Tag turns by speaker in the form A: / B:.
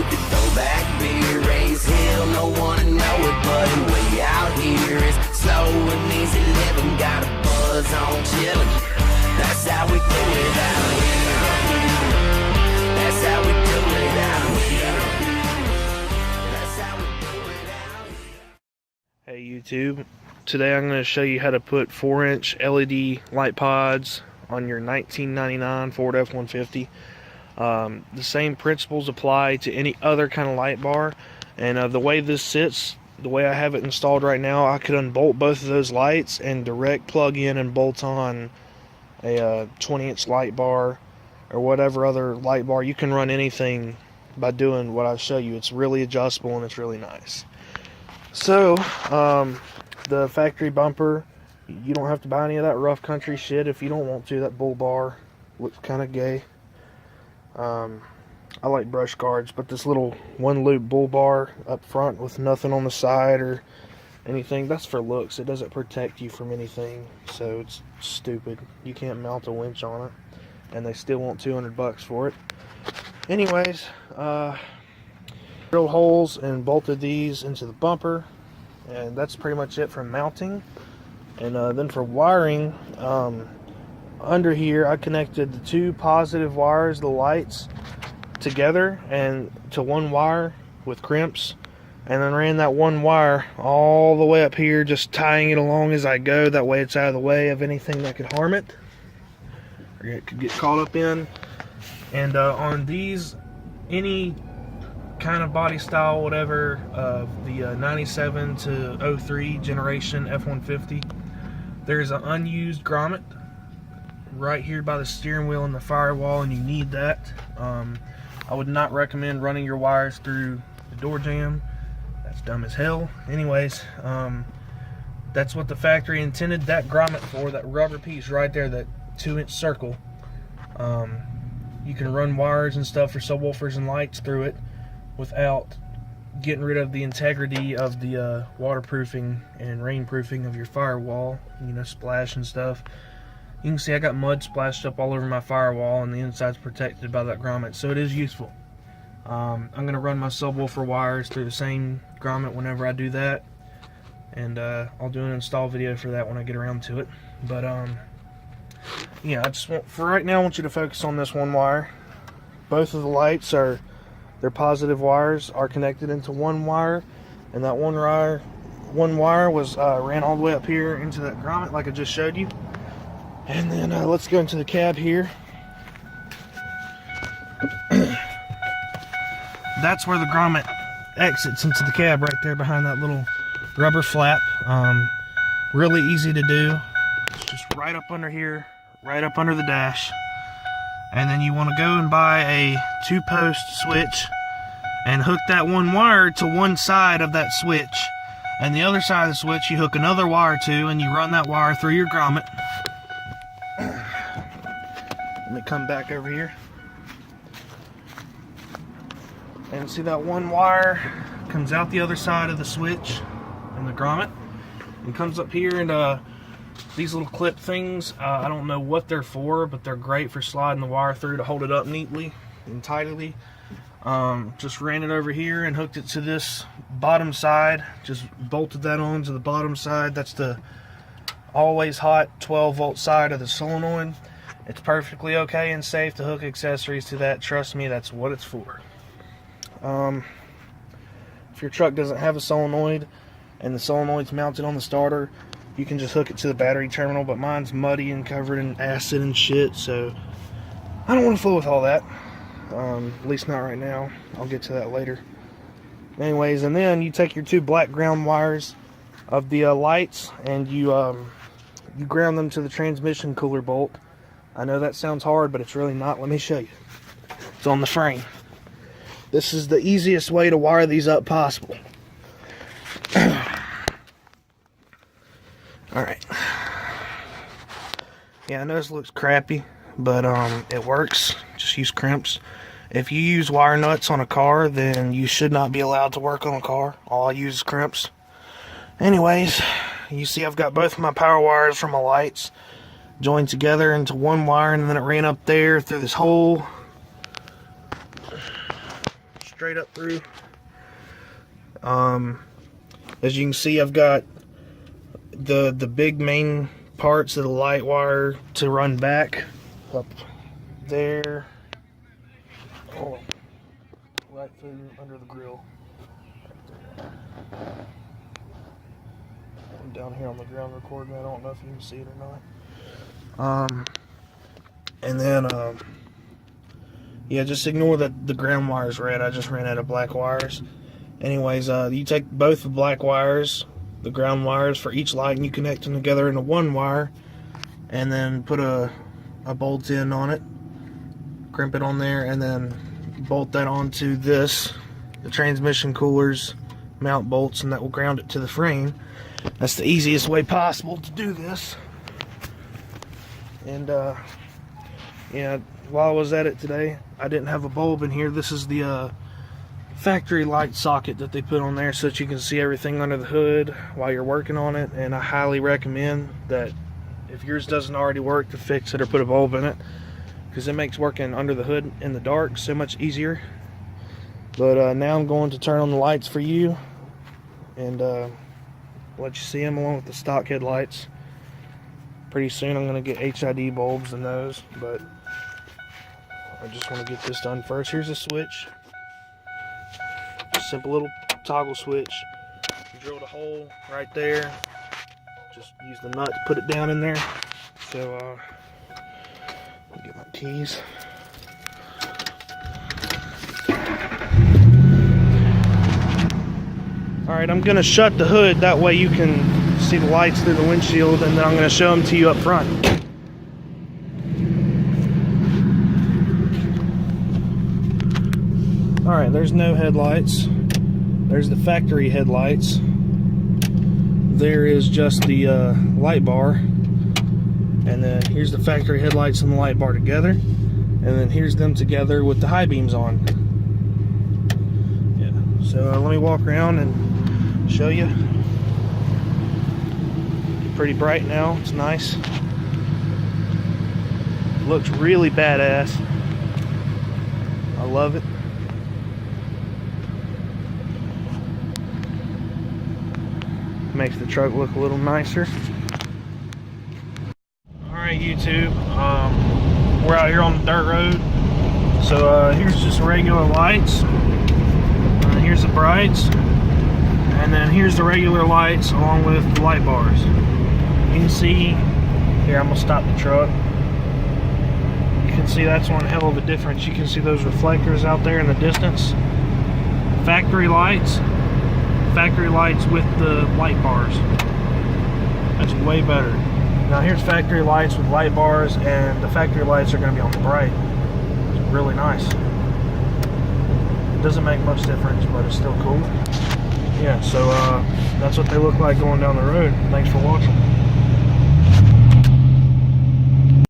A: with the throwback beer. Raise hill, no one to know it, but way out here is slow and easy living. Got a buzz on chillin'. That's how we do it out here. That's how we do it out here. That's how we do it out here.
B: Hey YouTube, today I'm going to show you how to put 4-inch LED light pods on your 1999 Ford F-150. The same principles apply to any other kind of light bar, and the way this sits, the way I have it installed right now, I could unbolt both of those lights and direct plug in and bolt on a 20-inch light bar or whatever other light bar. You can run anything by doing what I show you. It's really adjustable and it's really nice. So the factory bumper, you don't have to buy any of that rough country shit if you don't want to. That bull bar looks kind of gay. I like brush guards, but this little one loop bull bar up front with nothing on the side or anything, that's for looks. It doesn't protect you from anything, so it's stupid. You can't mount a winch on it, and they still want $200 for it. Anyways, drilled holes and bolted these into the bumper, and that's pretty much it for mounting. And then for wiring, under here I connected the two positive wires, the lights, together and to one wire with crimps, and then ran that one wire all the way up here, just tying it along as I go. That way it's out of the way of anything that could harm it or it could get caught up in. And on these, any kind of body style, whatever, of the 97 to 03 generation F-150, there's an unused grommet right here by the steering wheel and the firewall, and you need that. I would not recommend running your wires through the door jamb. That's dumb as hell. Anyways, that's what the factory intended that grommet for, that rubber piece right there, that 2-inch circle. You can run wires and stuff for subwoofers and lights through it without getting rid of the integrity of the waterproofing and rainproofing of your firewall, you know, splash and stuff. You can see I got mud splashed up all over my firewall, and the inside's protected by that grommet, so it is useful. I'm going to run my subwoofer wires through the same grommet whenever I do that, and I'll do an install video for that when I get around to it. But yeah, I just want, for right now, I want you to focus on this one wire. Both of the lights are, their positive wires are connected into one wire, and that one wire was ran all the way up here into that grommet like I just showed you. And then let's go into the cab here. That's where the grommet exits into the cab, right there behind that little rubber flap. Really easy to do. It's just right up under here, right up under the dash. And then you want to go and buy a 2-post switch and hook that one wire to one side of that switch. And the other side of the switch you hook another wire to, and you run that wire through your grommet. Let me come back over here. And see that one wire comes out the other side of the switch and the grommet and comes up here, and these little clip things, I don't know what they're for, but they're great for sliding the wire through to hold it up neatly and tidily. Just ran it over here and hooked it to this bottom side. Just bolted that on to the bottom side. That's the always hot 12-volt side of the solenoid. It's perfectly okay and safe to hook accessories to that. Trust me, that's what it's for. If your truck doesn't have a solenoid and the solenoid's mounted on the starter, you can just hook it to the battery terminal, but mine's muddy and covered in acid and shit, so I don't want to fool with all that. At least not right now. I'll get to that later. Anyways, and then you take your two black ground wires of the lights, and you ground them to the transmission cooler bolt. I know that sounds hard, but it's really not. Let me show you. It's on the frame. This is the easiest way to wire these up possible. Alright. Yeah, I know this looks crappy, but it works. Just use crimps. If you use wire nuts on a car, then you should not be allowed to work on a car. All I use is crimps. Anyways, you see I've got both of my power wires from my lights joined together into one wire, and then it ran up there through this hole straight up through. As you can see, I've got the big main parts of the light wire to run back up there. Oh, right through under the grill. Right there. I'm down here on the ground recording. I don't know if you can see it or not. And then yeah, just ignore that the ground wire's red. I just ran out of black wires. Anyways, you take both the black wires, the ground wires for each light, and you connect them together into one wire, and then put a bolt in on it, crimp it on there, and then bolt that onto the transmission cooler's mount bolts, and that will ground it to the frame. That's the easiest way possible to do this. And yeah, while I was at it today, I didn't have a bulb in here. This is the factory light socket that they put on there so that you can see everything under the hood while you're working on it. And I highly recommend that if yours doesn't already work, to fix it or put a bulb in it, because it makes working under the hood in the dark so much easier. But now I'm going to turn on the lights for you and let you see them along with the stock headlights. Pretty soon I'm going to get HID bulbs in those, but I just want to get this done first. Here's a switch. Simple little toggle switch. You drilled a hole right there. Just use the nut to put it down in there. So I'll get my keys. Alright, I'm gonna shut the hood, that way you can see the lights through the windshield, and then I'm gonna show them to you up front. Alright, there's no headlights. There's the factory headlights. There is just the light bar. And then here's the factory headlights and the light bar together. And then here's them together with the high beams on. Yeah. So let me walk around and show you. Pretty bright now. It's nice. Looks really badass. I love it. Makes the truck look a little nicer. Alright, YouTube, we're out here on the dirt road. So here's just regular lights. Here's the brights. And then here's the regular lights along with the light bars. You can see, here I'm going to stop the truck. You can see that's one hell of a difference. You can see those reflectors out there in the distance. Factory lights with the light bars. That's way better. Now here's factory lights with light bars, and the factory lights are going to be on the bright. It's really nice. It doesn't make much difference, but it's still cool. Yeah, so that's what they look like going down the road. Thanks for watching.